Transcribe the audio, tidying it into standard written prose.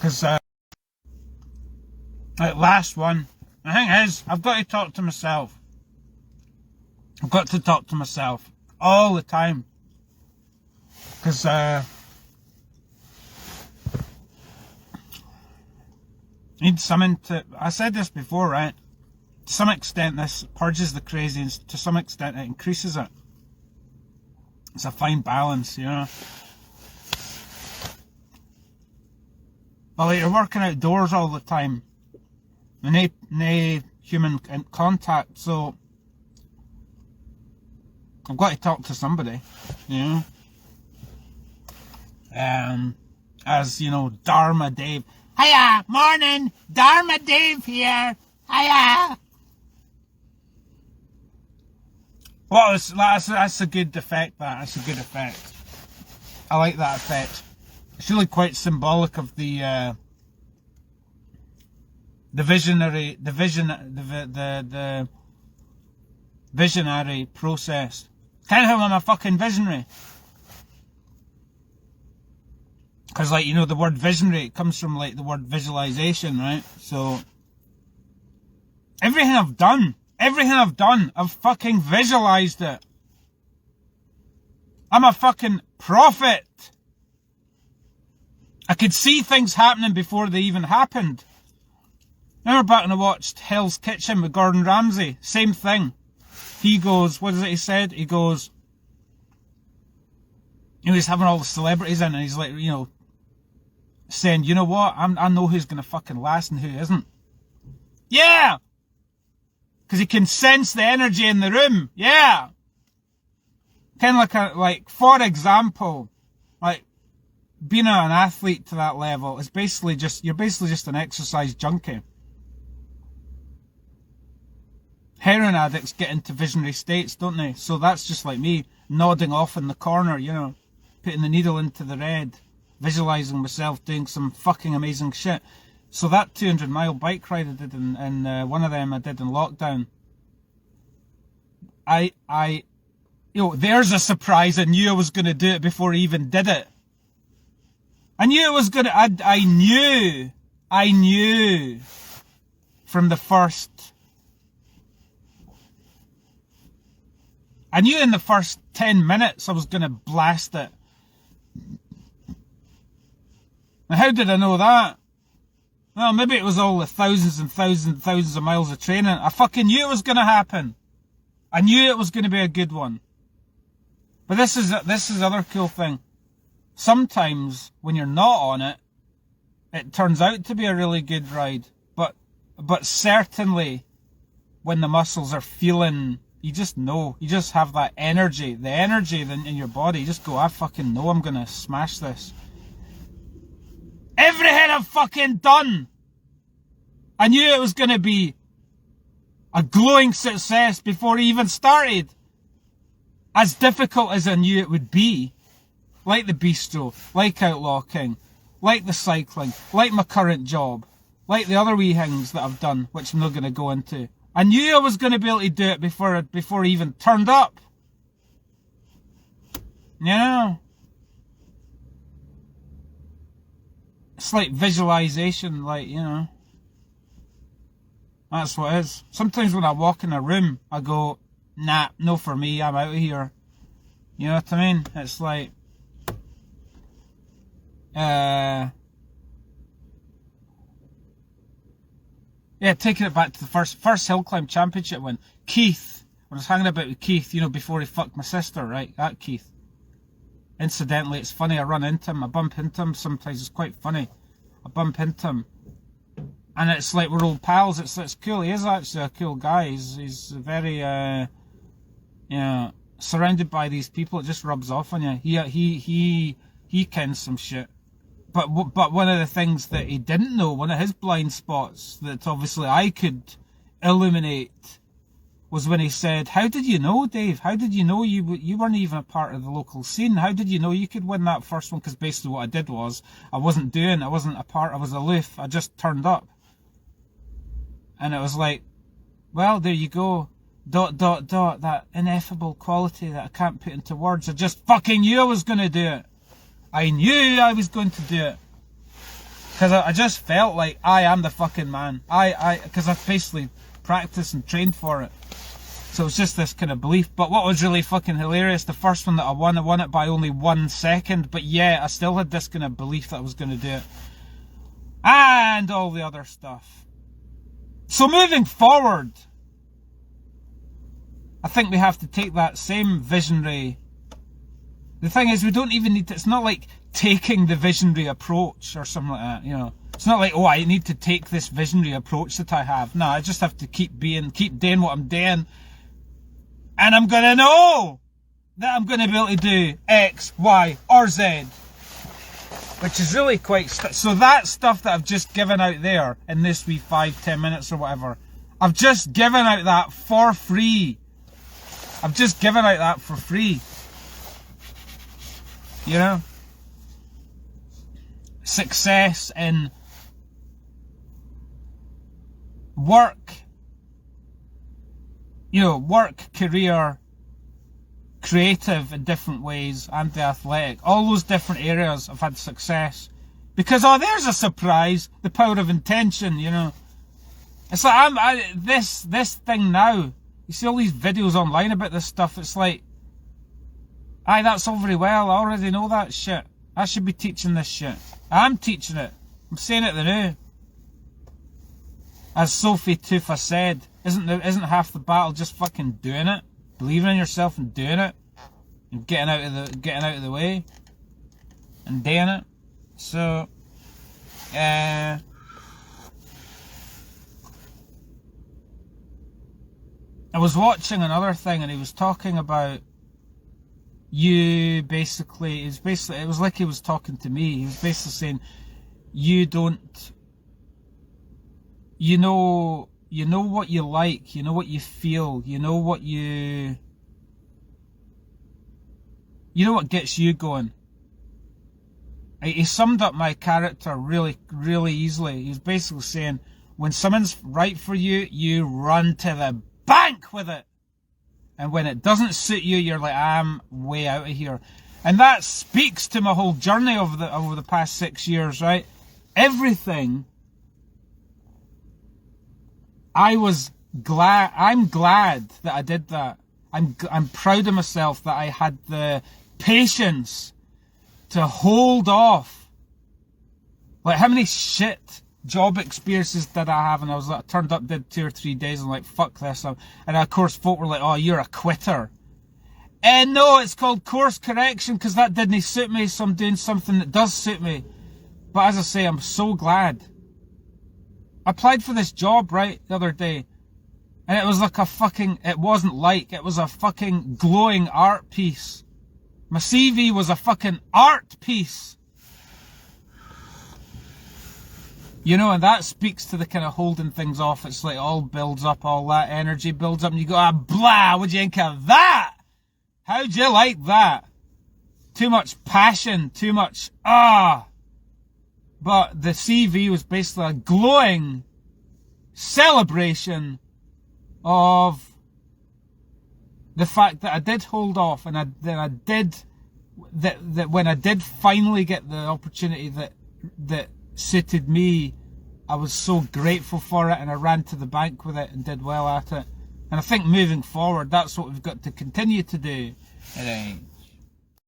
Because, like, last one, the thing is, I've got to talk to myself. I've got to talk to myself all the time. Because, need something to, I said this before, right? To some extent this purges the crazy, and to some extent it increases it. It's a fine balance, you know. But like, you're working outdoors all the time, and no human contact, so I've got to talk to somebody, you know. As you know, Dharma Dave. Hiya, morning, Dharma Dave here. Hiya. Well, that's a good effect. That's a good effect. I like that effect. It's really quite symbolic of the visionary process. Kind of how I'm a fucking visionary. Because, like, you know, the word visionary, it comes from, like, the word visualization, right? So, everything I've done, I've fucking visualized it. I'm a fucking prophet. I could see things happening before they even happened. Remember back when I watched Hell's Kitchen with Gordon Ramsay? Same thing. He goes, what is it he said? He goes, you know, he's having all the celebrities in, and he's like, you know, saying, you know what, I know who's going to fucking last and who isn't. Yeah! Because he can sense the energy in the room. Yeah! Kind of like, for example, like, being an athlete to that level is basically just, you're basically just an exercise junkie. Heroin addicts get into visionary states, don't they? So that's just like me, nodding off in the corner, you know, putting the needle into the red, visualising myself doing some fucking amazing shit. So that 200-mile bike ride I did in one of them I did in lockdown. You know, there's a surprise. I knew I was going to do it before I even did it. I knew it was going to, I knew from the first, I knew in the first 10 minutes I was going to blast it. Now, how did I know that? Well, maybe it was all the thousands and thousands and thousands of miles of training. I fucking knew it was going to happen. I knew it was going to be a good one. But this is the other cool thing. Sometimes when you're not on it, it turns out to be a really good ride. But certainly when the muscles are feeling, you just know, you just have that energy, the energy in your body. You just go, I fucking know I'm going to smash this. Everything I've fucking done, I knew it was going to be a glowing success before it even started. As difficult as I knew it would be, like the bistro, like Outlaw King, like the cycling, like my current job, like the other wee things that I've done, which I'm not going to go into. I knew I was going to be able to do it before I even turned up. Yeah. It's like visualization, like, you know. That's what it is. Sometimes when I walk in a room, I go, nah, no for me, I'm out of here. You know what I mean? It's like, yeah, taking it back to the first hill climb championship win. Keith, when I was hanging about with Keith, you know, before he fucked my sister, right? That Keith. Incidentally, it's funny, I run into him, I bump into him sometimes, it's quite funny. I bump into him. And it's like we're old pals, it's cool, he is actually a cool guy, he's very, you know, surrounded by these people, it just rubs off on you. He kens some shit. But one of the things that he didn't know, one of his blind spots that obviously I could illuminate, was when he said, how did you know, Dave? How did you know you weren't even a part of the local scene? How did you know you could win that first one? Because basically what I did was, I wasn't a part, I was aloof, I just turned up. And it was like, well, there you go. ... that ineffable quality that I can't put into words. I just fucking knew I was going to do it. I knew I was going to do it. Because I just felt like I am the fucking man. Because I've basically practiced and trained for it. So it's just this kind of belief. But what was really fucking hilarious, the first one that I won it by only 1 second. But yeah, I still had this kind of belief that I was going to do it. And all the other stuff. So moving forward, I think we have to take that same visionary. The thing is, we don't even need to, it's not like taking the visionary approach or something like that, you know. It's not like, oh, I need to take this visionary approach that I have. No, I just have to keep doing what I'm doing. And I'm going to know that I'm going to be able to do X, Y, or Z. Which is really quite... So that stuff that I've just given out there in this wee 5-10 minutes or whatever, I've just given out that for free. I've just given out that for free. You know? Success in work, you know, work, career, creative in different ways, and the athletic. All those different areas I've had success. Because, oh, there's a surprise. The power of intention, you know. It's like, this thing now. You see all these videos online about this stuff. It's like, aye, that's all very well. I already know that shit. I should be teaching this shit. I'm teaching it. I'm saying it the new. As Sophie Tufa said, isn't half the battle just fucking doing it? Believing in yourself and doing it? And getting out of the way? And doing it? So, I was watching another thing and he was talking about you basically, it was like he was talking to me. He was basically saying, you know what you like, you know what you feel, you know what gets you going. He summed up my character really, really easily. He was basically saying, when someone's right for you, you run to the bank with it. And when it doesn't suit you, you're like, I'm way out of here. And that speaks to my whole journey over the past 6 years, right? Everything. I'm glad that I did that. I'm proud of myself that I had the patience to hold off. Like, how many shit job experiences did I have? And I was like, turned up, did 2 or 3 days, and like, fuck this. And of course, folk were like, oh, you're a quitter. And no, it's called course correction because that didn't suit me, so I'm doing something that does suit me. But as I say, I'm so glad. I applied for this job, right, the other day. And it was like it was a fucking glowing art piece. My CV was a fucking art piece. You know, and that speaks to the kind of holding things off. It's like all builds up, all that energy builds up, and you go, ah, blah, what'd you think of that? How'd you like that? Too much passion, too much, But the CV was basically a glowing celebration of the fact that I did hold off, and that when I did finally get the opportunity that suited me, I was so grateful for it, and I ran to the bank with it and did well at it. And I think moving forward, that's what we've got to continue to do. Right.